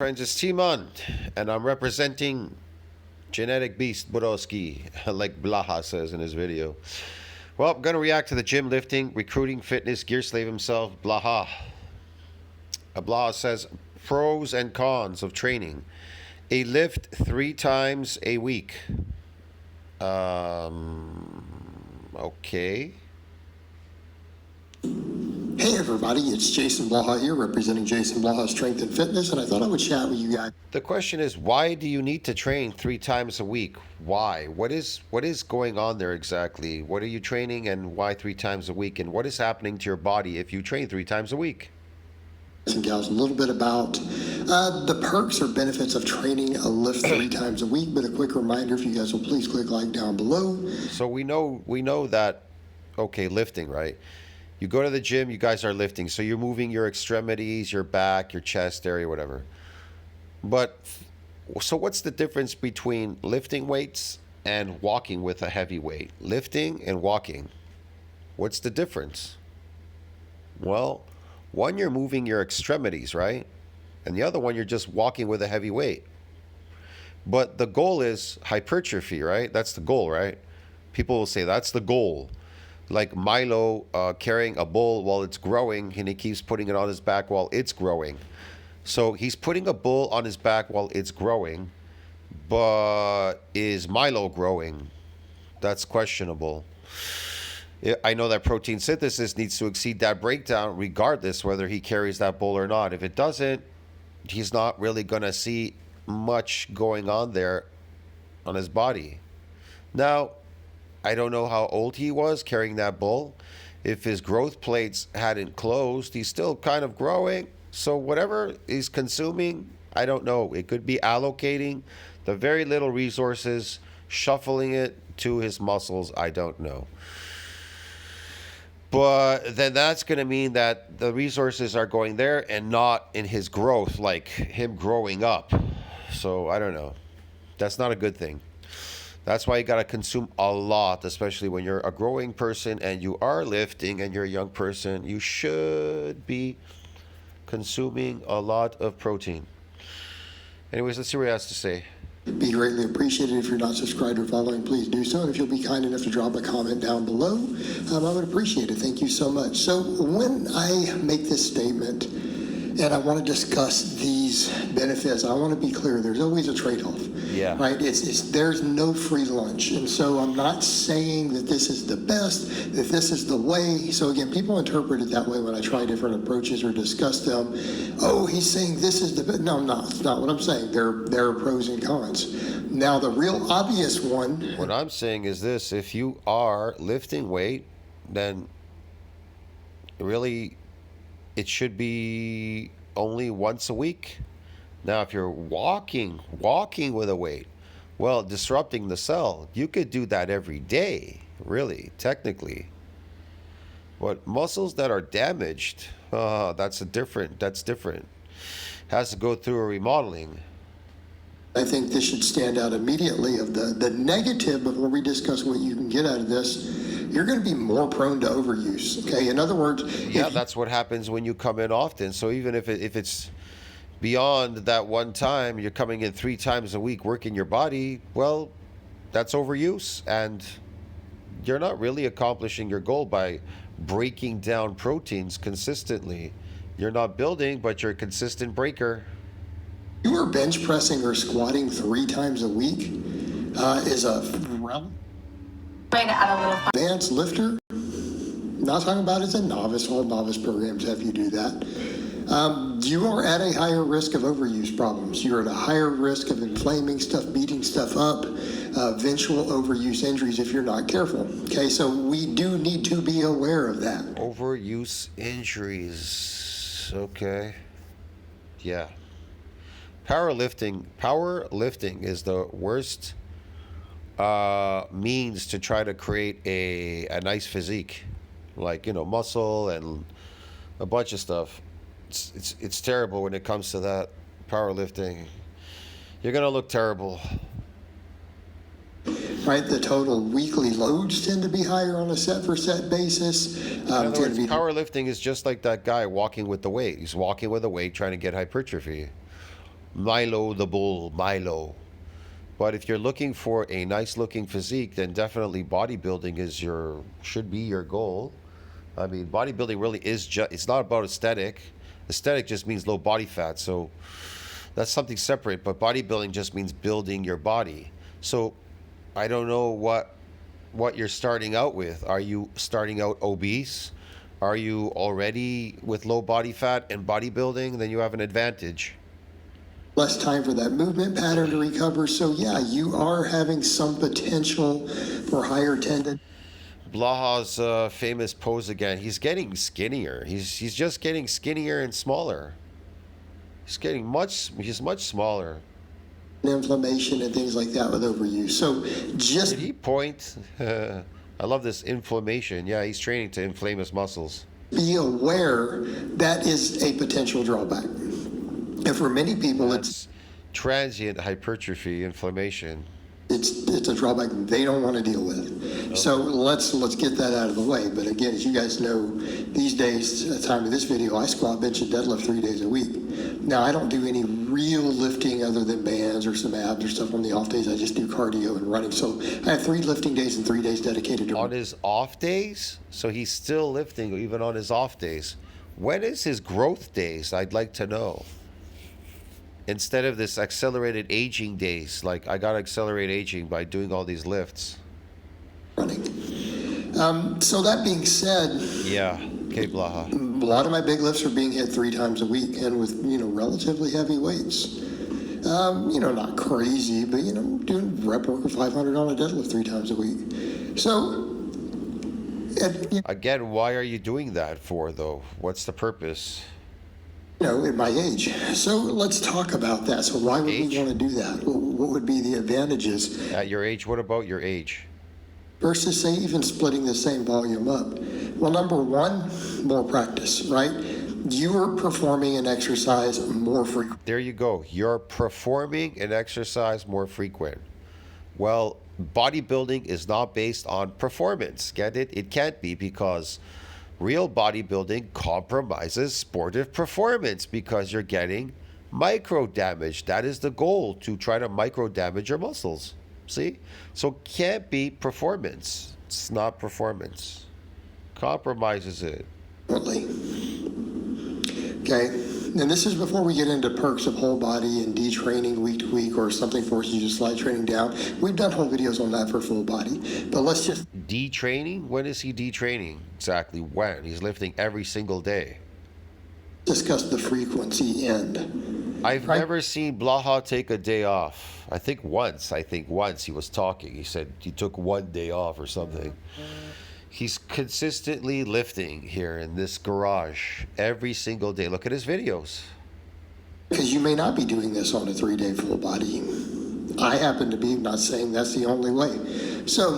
Friends, it's Timon, and I'm representing Genetic Beast Borowski, like Blaha says in his video. Well, I'm going to react to the gym lifting, recruiting, fitness, gear slave himself, Blaha. Blaha says, pros and cons of training. A lift 3 times a week. Okay. Hey everybody, it's JasonBlaha here, representing JasonBlaha Strength and Fitness, and I thought I would chat with you guys. The question is, why do you need to train 3 times a week? Why? What is going on there exactly? What are you training, and why 3 times a week? And what is happening to your body if you train 3 times a week? And gals, a little bit about the perks or benefits of training a lift 3 times a week, but a quick reminder, if you guys will please click like down below. So we know that, okay, lifting, right? You go to the gym, you guys are lifting, so you're moving your extremities, your back, your chest area, whatever. But, so what's the difference between lifting weights and walking with a heavy weight? Lifting and walking, what's the difference? Well, one, you're moving your extremities, right? And the other one, you're just walking with a heavy weight. But the goal is hypertrophy, right? That's the goal, right? People will say that's the goal. Like Milo carrying a bull while it's growing, and he keeps putting it on his back while it's growing. So he's putting a bull on his back while it's growing, but is Milo growing? That's questionable. I know that protein synthesis needs to exceed that breakdown regardless whether he carries that bull or not. If it doesn't, he's not really going to see much going on there on his body. Now, I don't know how old he was carrying that bull. If his growth plates hadn't closed, he's still kind of growing. So whatever he's consuming, I don't know. It could be allocating the very little resources, shuffling it to his muscles. I don't know. But then that's going to mean that the resources are going there and not in his growth, like him growing up. So I don't know. That's not a good thing. That's why you got to consume a lot, especially when you're a growing person and you are lifting and you're a young person. You should be consuming a lot of protein. Anyways, let's see what he has to say. Be greatly appreciated. If you're not subscribed or following, please do so. And if you'll be kind enough to drop a comment down below, I would appreciate it. Thank you so much. So when I make this statement and I want to discuss these benefits, I want to be clear. There's always a trade-off. Yeah. Right? There's no free lunch. And so I'm not saying that this is the best, that this is the way. So again, people interpret it that way when I try different approaches or discuss them. Oh, he's saying this is the best. No, I'm not. It's not what I'm saying. There are pros and cons. Now, the real obvious one. What I'm saying is this. If you are lifting weight, then really it should be only once a week. Now, if you're walking with a weight, well, disrupting the cell, you could do that every day, really, technically. But muscles that are damaged, that's different. Has to go through a remodeling. I think this should stand out immediately of the negative before we discuss what you can get out of this. You're going to be more prone to overuse, okay? In other words... Yeah, that's what happens when you come in often. So even if it's beyond that one time, you're coming in 3 times a week working your body, well, that's overuse, and you're not really accomplishing your goal by breaking down proteins consistently. You're not building, but you're a consistent breaker. You are bench pressing or squatting 3 times a week is a advanced lifter. Not talking about as a novice. All novice programs have you do that. You are at a higher risk of overuse problems. You're at a higher risk of inflaming stuff, beating stuff up, eventual overuse injuries if you're not careful. Okay, so we do need to be aware of that. Overuse injuries. Okay. Yeah. Powerlifting is the worst means to try to create a nice physique, like, you know, muscle and a bunch of stuff. It's terrible when it comes to that. Powerlifting, you're gonna look terrible. Right, the total weekly loads tend to be higher on a set for set basis. In other words, powerlifting is just like that guy walking with the weight. He's walking with a weight trying to get hypertrophy. Milo the Bull, Milo. But if you're looking for a nice looking physique, then definitely bodybuilding should be your goal. I mean, bodybuilding really is just, it's not about aesthetic. Aesthetic just means low body fat. So that's something separate, but bodybuilding just means building your body. So I don't know what you're starting out with. Are you starting out obese? Are you already with low body fat and bodybuilding? Then you have an advantage. Less time for that movement pattern to recover. So yeah, you are having some potential for higher tendon. Blaha's famous pose again. He's getting skinnier. He's just getting skinnier and smaller. He's much smaller. Inflammation and things like that with overuse. So just Did he point? I love this inflammation. Yeah, he's training to inflame his muscles. be aware that is a potential drawback. And for many people, That's transient hypertrophy, inflammation. it's a drawback they don't want to deal with. So let's get that out of the way. But again, as you guys know, these days, at the time of this video, I squat, bench, and deadlift 3 days a week. Now I don't do any real lifting other than bands or some abs or stuff on the off days. I just do cardio and running. So I have 3 lifting days and 3 days dedicated to On his off days? So he's still lifting even on his off days. When is his growth days? I'd like to know. Instead of this accelerated aging days, like I gotta accelerate aging by doing all these lifts. running. So that being said, Yeah. Okay, Blaha. a lot of my big lifts are being hit 3 times a week and with, relatively heavy weights. Not crazy, but, doing rep work of 500 on a deadlift 3 times a week. So, Again, why are you doing that for, though? What's the purpose? at my age. So let's talk about that. So why would we Age? want to do that? What would be the advantages At your age, what about your age? versus, say, even splitting the same volume up? Well, number one, more practice, right? You are performing an exercise more frequently. There you go. You're performing an exercise more frequent. Well, bodybuilding is not based on performance. Get it? It can't be, because real bodybuilding compromises sportive performance because you're getting micro damage. That is the goal, to try to micro damage your muscles. See? So can't be performance. It's not performance. Compromises it. Okay, and this is before we get into perks of whole body and detraining week to week, or something forces you to slide training down. We've done whole videos on that for full body, but let's just Detraining? When is he detraining? Exactly when? He's lifting every single day. discuss the frequency end. I've Right. never seen Blaha take a day off. I think once he was talking. He said he took 1 day off or something. He's consistently lifting here in this garage every single day. Look at his videos. Because you may not be doing this on a 3-day full body. I happen to be, not saying that's the only way. So,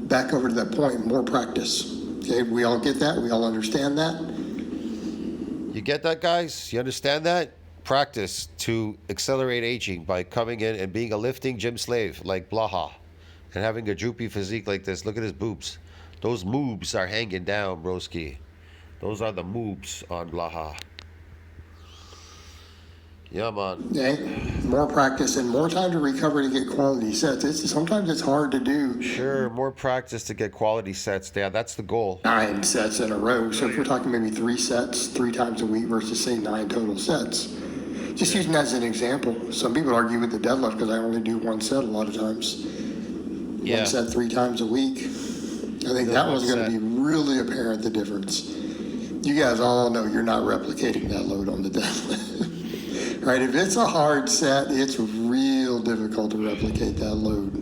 back over to that point, more practice. Okay, we all get that, we all understand that. You get that, guys? You understand that? Practice to accelerate aging by coming in and being a lifting gym slave like Blaha and having a droopy physique like this. Look at his boobs. Those moobs are hanging down, broski. Those are the moobs on Blaha. Yeah, man. Okay, more practice and more time to recover to get quality sets. Sometimes it's hard to do Sure, more practice to get quality sets. Yeah, that's the goal. 9 sets in a row. So if we're talking maybe 3 sets 3 times a week versus, say, 9 total sets. Just using that as an example. Some people argue with the deadlift because I only do 1 set a lot of times. Yeah. 1 set 3 times a week. I think that one's going to be really apparent, the difference. You guys all know you're not replicating that load on the deadlift. Right? If it's a hard set, it's real difficult to replicate that load.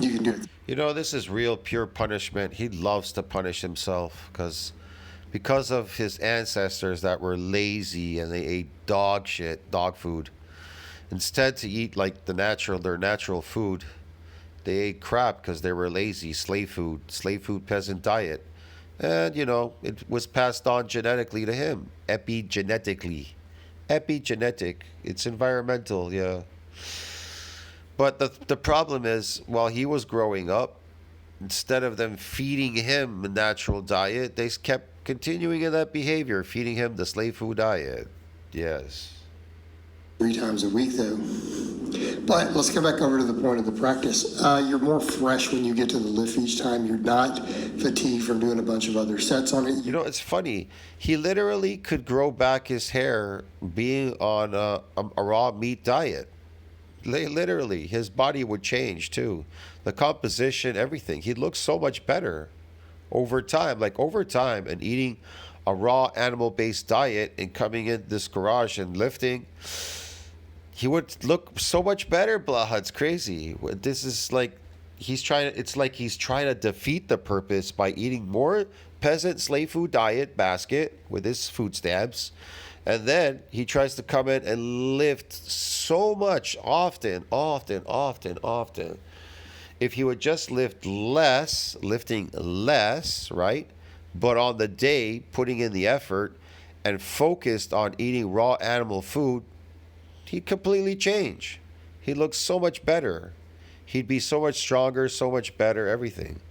You can do it. You know, this is real pure punishment. He loves to punish himself because of his ancestors that were lazy and they ate dog shit, dog food. Instead to eat like their natural food, they ate crap because they were lazy, slave food peasant diet. And, it was passed on genetically to him, epigenetically. Epigenetic, it's environmental, yeah. But the problem is, while he was growing up, instead of them feeding him a natural diet, they kept continuing in that behavior, feeding him the slave food diet. Yes. 3 times a week, though. But let's go back over to the point of the practice. You're more fresh when you get to the lift each time. You're not fatigued from doing a bunch of other sets on it. You know, it's funny. He literally could grow back his hair being on a raw meat diet. Literally, his body would change too. The composition, everything. He'd look so much better over time. Like over time, and eating a raw animal-based diet and coming in this garage and lifting, he would look so much better, Blaha. It's crazy. This is like it's like he's trying to defeat the purpose by eating more peasant slave food diet basket with his food stamps. And then he tries to come in and lift so much often. If he would just lifting less, right? But on the day, putting in the effort and focused on eating raw animal food, he'd completely change. He'd look so much better. He'd be so much stronger, so much better, everything.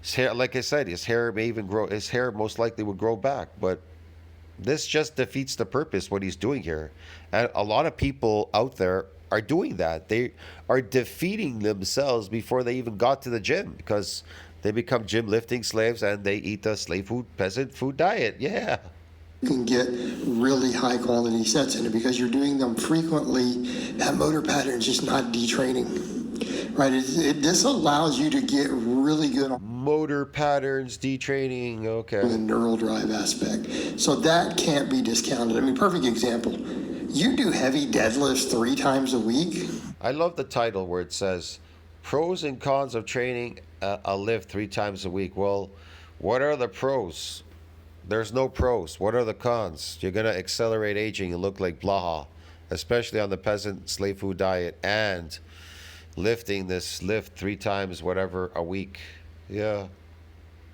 His hair, like I said, his hair may even grow. His hair most likely would grow back. But this just defeats the purpose, what he's doing here. And a lot of people out there are doing that. They are defeating themselves before they even got to the gym because they become gym lifting slaves and they eat the slave food, peasant food diet. Yeah. You can get really high quality sets in it because you're doing them frequently. That motor pattern is just not detraining, right? This allows you to get really good on motor patterns, detraining, okay. The neural drive aspect. So that can't be discounted. I mean, perfect example. You do heavy deadlifts 3 times a week. I love the title where it says pros and cons of training a lift 3 times a week. Well, what are the pros? There's no pros. What are the cons? You're going to accelerate aging and look like Blaha, especially on the peasant slave food diet and lifting this lift 3 times whatever a week. Yeah.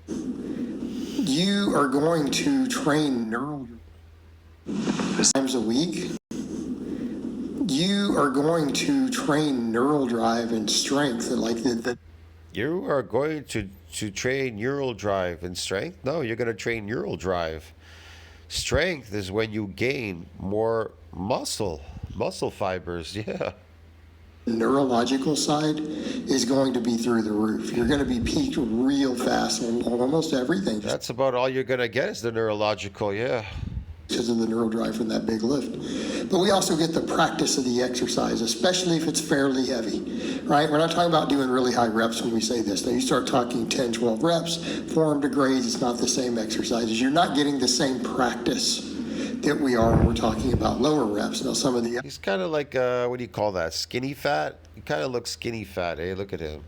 You are going to train neural times a week. You are going to train neural drive and strength, like the You are going to train neural drive and strength? No, you're going to train neural drive. Strength is when you gain more muscle fibers. Yeah. neurological side is going to be through the roof. You're going to be peaked real fast on almost everything. That's about all you're going to get is the neurological, yeah. Because of the neural drive from that big lift. But we also get the practice of the exercise, especially if it's fairly heavy, right? We're not talking about doing really high reps when we say this. Now you start talking 10, 12 reps, form to grades, it's not the same exercises. You're not getting the same practice that we are when we're talking about lower reps. Now some of the... He's kind of like, what do you call that, skinny fat? He kind of looks skinny fat, eh? Look at him.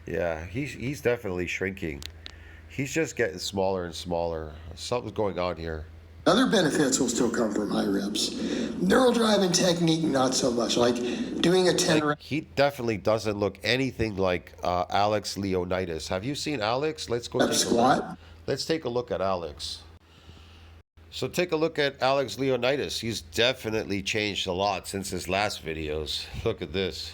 Yeah, he's definitely shrinking. He's just getting smaller and smaller. Something's going on here. Other benefits will still come from high reps. Neural drive and technique, not so much. Like doing a 10 rep. He definitely doesn't look anything like Alex Leonidas. Have you seen Alex? Let's go take squat. a look. Let's take a look at Alex. So take a look at Alex Leonidas. He's definitely changed a lot since his last videos. Look at this.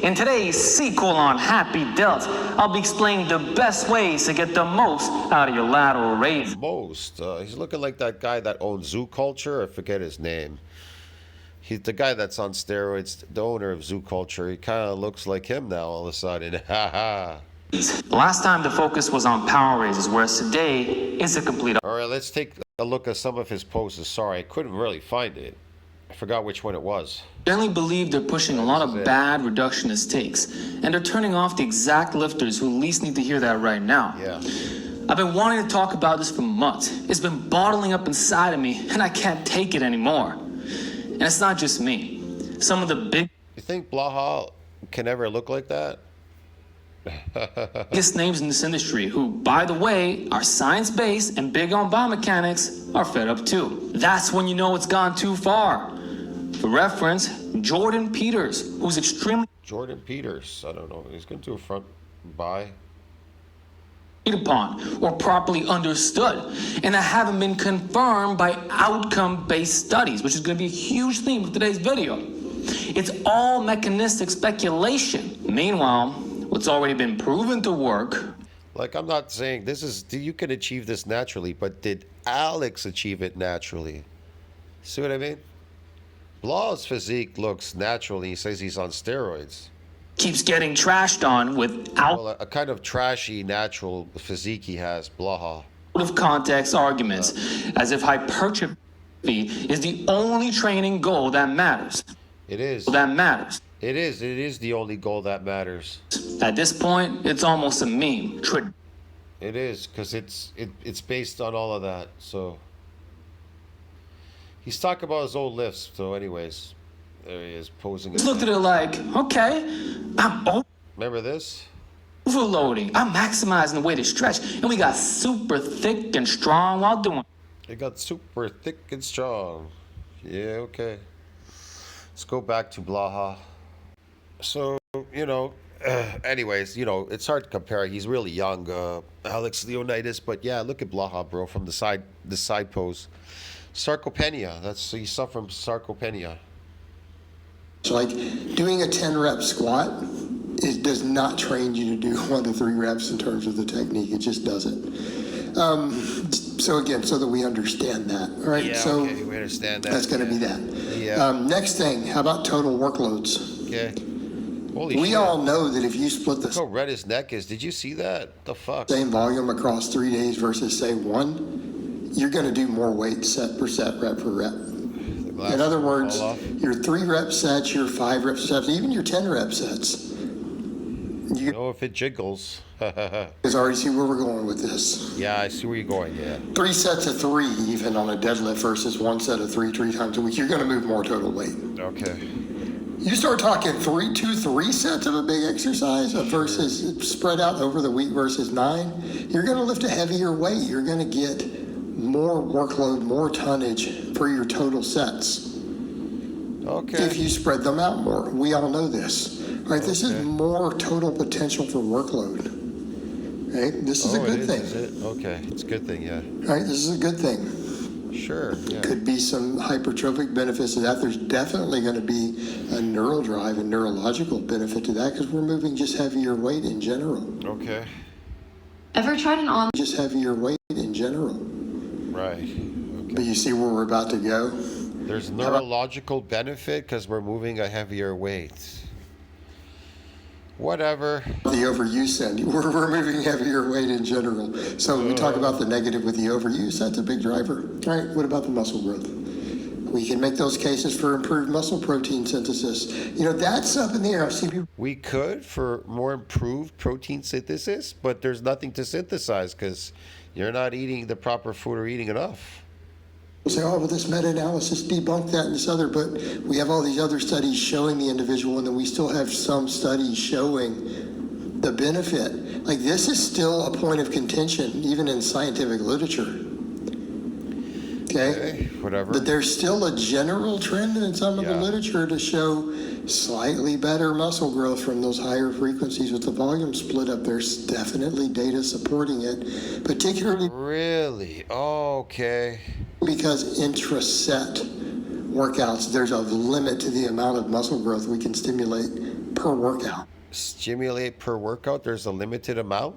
In today's sequel on Happy Delt, I'll be explaining the best ways to get the most out of your lateral raise. He's looking like that guy that owns Zoo Culture. I forget his name. He's the guy that's on steroids, the owner of Zoo Culture. He kind of looks like him now all of a sudden. Ha ha. Last time the focus was on power raises, whereas today it's a complete... All right, let's take a look at some of his poses. Sorry, I couldn't really find it. I forgot which one it was. Generally believe they're pushing a lot of bad reductionist takes, and they're turning off the exact lifters who least need to hear that right now. Yeah. I've been wanting to talk about this for months. It's been bottling up inside of me, and I can't take it anymore. And it's not just me. Some of the big... You think Blaha can ever look like that? biggest names in this industry who, by the way, are science-based and big on biomechanics are fed up too. That's when you know it's gone too far. For reference, Jordan Peters, who's extremely... Jordan Peters, I don't know. He's going to do a front by. ...upon or properly understood, and that haven't been confirmed by outcome-based studies, which is going to be a huge theme of today's video. It's all mechanistic speculation. Meanwhile, what's already been proven to work... Like, I'm not saying this is... You can achieve this naturally, but did Alex achieve it naturally? See what I mean? Blah's physique looks natural. He says he's on steroids. keeps getting trashed on without Well, a kind of trashy, natural physique he has, Blaha. of context arguments, as if hypertrophy is the only training goal that matters. It is. That matters. It is. It is the only goal that matters. At this point, it's almost a meme. It is, because it's based on all of that. So he's talking about his old lifts. So anyways, there he is posing. Looked at it like, okay, I'm Remember this? overloading. I'm maximizing the way to stretch, and we got super thick and strong while doing. It got super thick and strong. Yeah, okay. Let's go back to Blaha. So, anyways, it's hard to compare. He's really young, Alex Leonidas, but yeah, look at Blaha, bro, from the side pose. Sarcopenia. He's suffering from sarcopenia. So like doing a 10 rep squat, it does not train you to do 1 to 3 reps in terms of the technique. It just doesn't. So again, so that we understand that, all right? Yeah, so okay, we understand that. that's going to be that. Yeah. Next thing, how about total workloads? Okay. Holy We shit. all know that if you split Look how the red his neck is. Did you see that? The fuck? same volume across 3 days versus say 1, you're going to do more weight set per set, rep per rep. In other words, your 3 rep sets, your 5 rep sets, even your 10 rep sets. You If it jiggles. guys already see where we're going with this. Yeah, I see where you're going, yeah. 3 sets of 3 even on a deadlift versus 1 set of 3 times a week, you're going to move more total weight. Okay. You start talking 3 sets of a big exercise versus spread out over the week versus 9, you're going to lift a heavier weight. You're going to get more workload, more tonnage for your total sets. Okay. If you spread them out more. We all know this. Right? This is more total potential for workload. Right? This is a good thing. Is it? Okay. It's a good thing, yeah. Right? This is a good thing. Sure. Yeah. Could be some hypertrophic benefits to that. There's definitely going to be a neural drive and neurological benefit to that because we're moving just heavier weight in general. Okay. Ever tried an on? Just heavier weight in general. Right. Okay. But you see where we're about to go? There's neurological benefit because we're moving a heavier weight. Whatever. The overuse end. We're moving heavier weight in general. So we talk about the negative with the overuse. That's a big driver. All right. What about the muscle growth? We can make those cases for improved muscle protein synthesis. That's up in the air. I've seen people We could for more improved protein synthesis, but there's nothing to synthesize because you're not eating the proper food or eating enough. say, oh, well, this meta-analysis debunked that and this other, but we have all these other studies showing the individual, and then we still have some studies showing the benefit. Like, this is still a point of contention, even in scientific literature. Okay? Whatever. But there's still a general trend in some of the literature to show slightly better muscle growth from those higher frequencies with the volume split up. There's definitely data supporting it, particularly Really? Oh, okay. because intraset workouts, there's a limit to the amount of muscle growth we can stimulate per workout. Stimulate per workout? There's a limited amount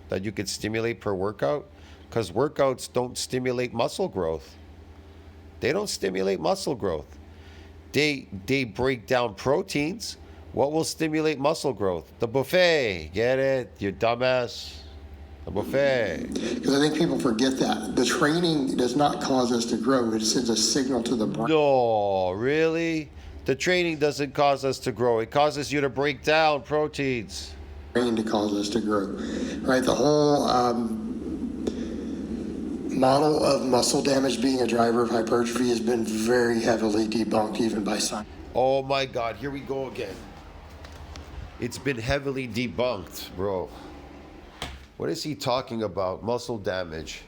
that you could stimulate per workout? Because workouts don't stimulate muscle growth. They don't stimulate muscle growth. They break down proteins. What will stimulate muscle growth? The buffet. Get it? You dumbass. The buffet. Because I think people forget that. The training does not cause us to grow. It sends a signal to the brain. No, really? The training doesn't cause us to grow. It causes you to break down proteins. To cause us to grow, right? The whole model of muscle damage being a driver of hypertrophy has been very heavily debunked, even by science. Oh my God, here we go again. It's been heavily debunked, bro. What is he talking about? Muscle damage.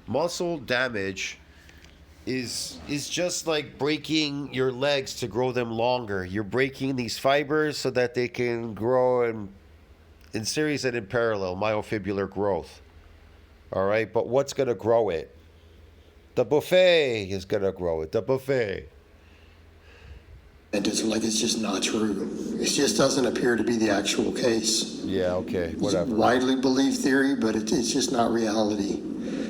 Muscle damage is just like breaking your legs to grow them longer. You're breaking these fibers so that they can grow in series and in parallel, myofibular growth. All right, but what's going to grow it? The buffet is going to grow it. The buffet. And it's like, it's just not true. It just doesn't appear to be the actual case. Yeah, okay, whatever. It's widely believed theory, but it's just not reality.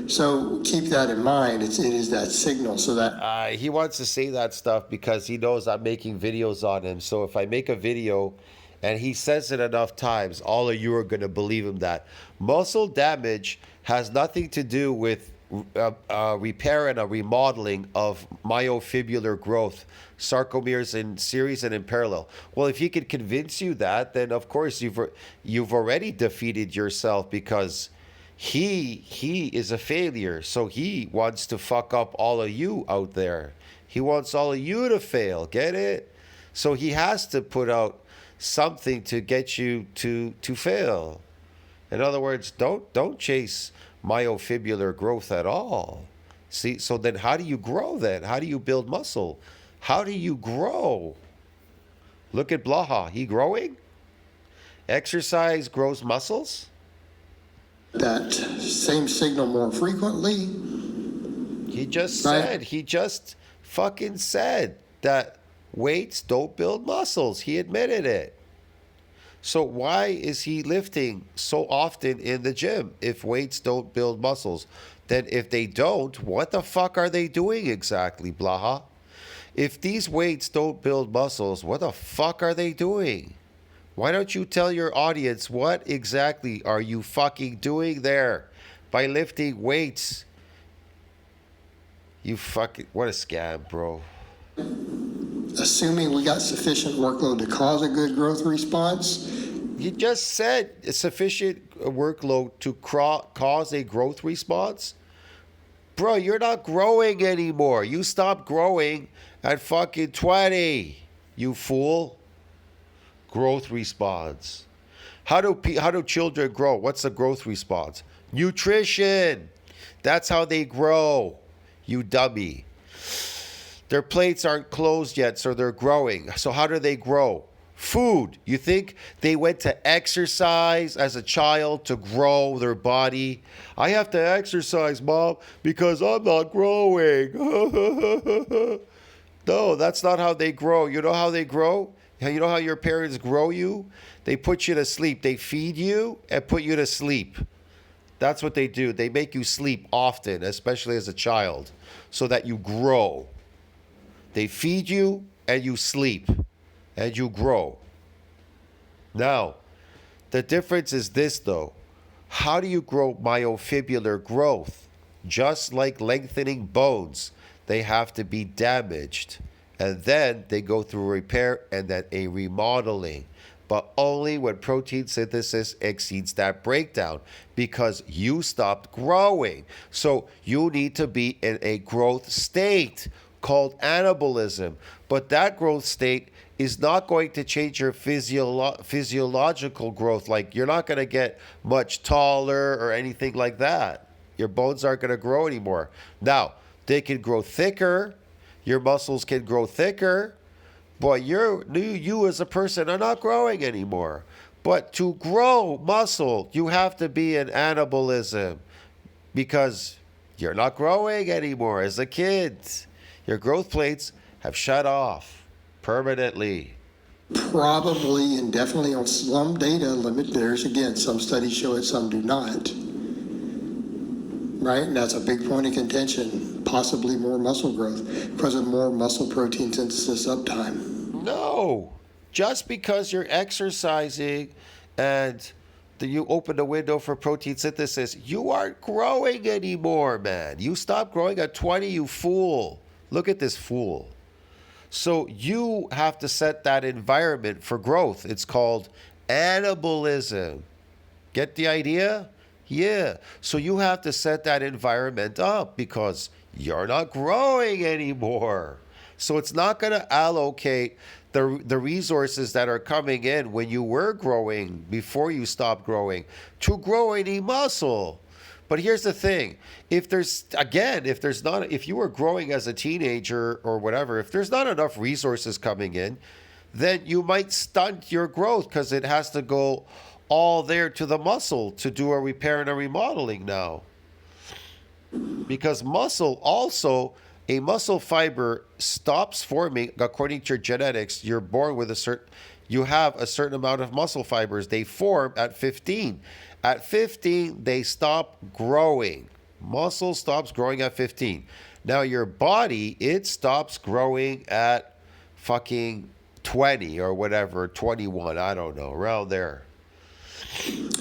So keep that in mind. It is that signal. So that He wants to say that stuff because he knows I'm making videos on him. So if I make a video and he says it enough times, all of you are going to believe him that muscle damage has nothing to do with repair and a remodeling of myofibular growth, sarcomeres in series and in parallel. Well, if he could convince you that, then of course you've already defeated yourself, because he is a failure. So he wants to fuck up all of you out there. He wants all of you to fail. Get it? So he has to put out something to get you to fail. In other words, don't chase myofibular growth at all. See, so then how do you grow then? How do you build muscle? How do you grow? Look at Blaha. He growing? Exercise grows muscles? that same signal more frequently. He just Right. said, he just fucking said that weights don't build muscles. He admitted it. So why is he lifting so often in the gym if weights don't build muscles? Then if they don't, what the fuck are they doing exactly, Blaha? If these weights don't build muscles, what the fuck are they doing? Why don't you tell your audience what exactly are you fucking doing there by lifting weights? You fucking, what a scam, bro. Assuming we got sufficient workload to cause a good growth response. You just said sufficient workload to cause a growth response? Bro, you're not growing anymore. You stopped growing at fucking 20, you fool. Growth response. How do children grow? What's the growth response? Nutrition. That's how they grow, you dummy. Their plates aren't closed yet, so they're growing. So how do they grow? Food. You think they went to exercise as a child to grow their body? I have to exercise, Mom, because I'm not growing. No, that's not how they grow. You know how they grow? You know how your parents grow you? They put you to sleep. They feed you and put you to sleep. That's what they do. They make you sleep often, especially as a child, so that you grow. They feed you and you sleep and you grow. Now, the difference is this though. How do you grow myofibular growth? Just like lengthening bones, they have to be damaged. And then they go through repair and then a remodeling. But only when protein synthesis exceeds that breakdown, because you stopped growing. So you need to be in a growth state called anabolism. But that growth state is not going to change your physiological growth. Like, you're not going to get much taller or anything like that. Your bones aren't going to grow anymore. Now, they can grow thicker. Your muscles can grow thicker. But you as a person are not growing anymore. But to grow muscle, you have to be in anabolism, because you're not growing anymore as a kid. Your growth plates have shut off permanently. Probably and definitely on some data limit. There's again, some studies show it, some do not. Right? And that's a big point of contention. Possibly more muscle growth because of more muscle protein synthesis uptime. No. Just because you're exercising and you open the window for protein synthesis, you aren't growing anymore, man. You stopped growing at 20, you fool. Look at this fool. So you have to set that environment for growth. It's called anabolism. Get the idea? Yeah. So you have to set that environment up because you're not growing anymore. So it's not going to allocate the resources that are coming in when you were growing, before you stopped growing, to grow any muscle. But here's the thing. If you were growing as a teenager or whatever, if there's not enough resources coming in, then you might stunt your growth because it has to go all there to the muscle to do a repair and a remodeling now. Because muscle also, a muscle fiber stops forming according to your genetics. You're born with you have a certain amount of muscle fibers. They form at 15. At 15, they stop growing. Muscle stops growing at 15. Now your body, it stops growing at fucking 20 or whatever, 21, I don't know, around there.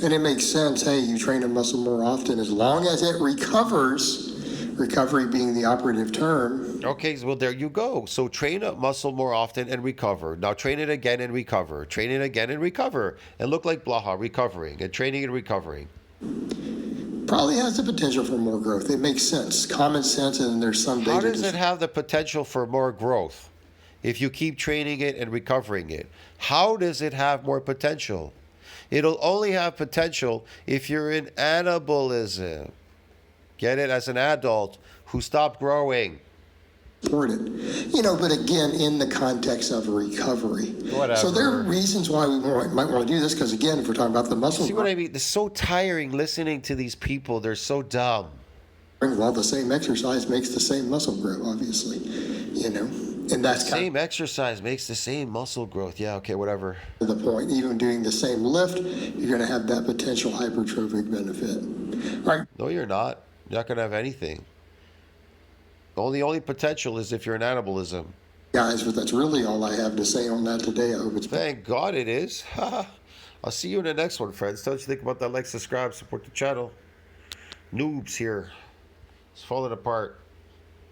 And it makes sense. Hey, you train a muscle more often as long as it recovers. Recovery being the operative term. Okay, well, there you go. So train a muscle more often and recover. Now train it again and recover. Train it again and recover. And look like Blaha, recovering and training and recovering. Probably has the potential for more growth. It makes sense. Common sense, and there's some data. How does it have the potential for more growth if you keep training it and recovering it? How does it have more potential? It'll only have potential if you're in anabolism. Get it? As an adult who stopped growing. Support it. But again, in the context of recovery. Whatever. So there are reasons why we might want to do this, because again, if we're talking about the muscle. See what I mean? It's so tiring listening to these people. They're so dumb. Well, the same exercise makes the same muscle grow, obviously. And that's Same exercise makes the same muscle growth. Yeah, okay, whatever. the point. Even doing the same lift, you're going to have that potential hypertrophic benefit. All right. No, you're not. You're not going to have anything. The only potential is if you're in anabolism. Guys, but that's really all I have to say on that today. I hope it's Thank God it is. I'll see you in the next one, friends. Don't you think about that? Like, subscribe, support the channel. Noobs here. It's falling apart.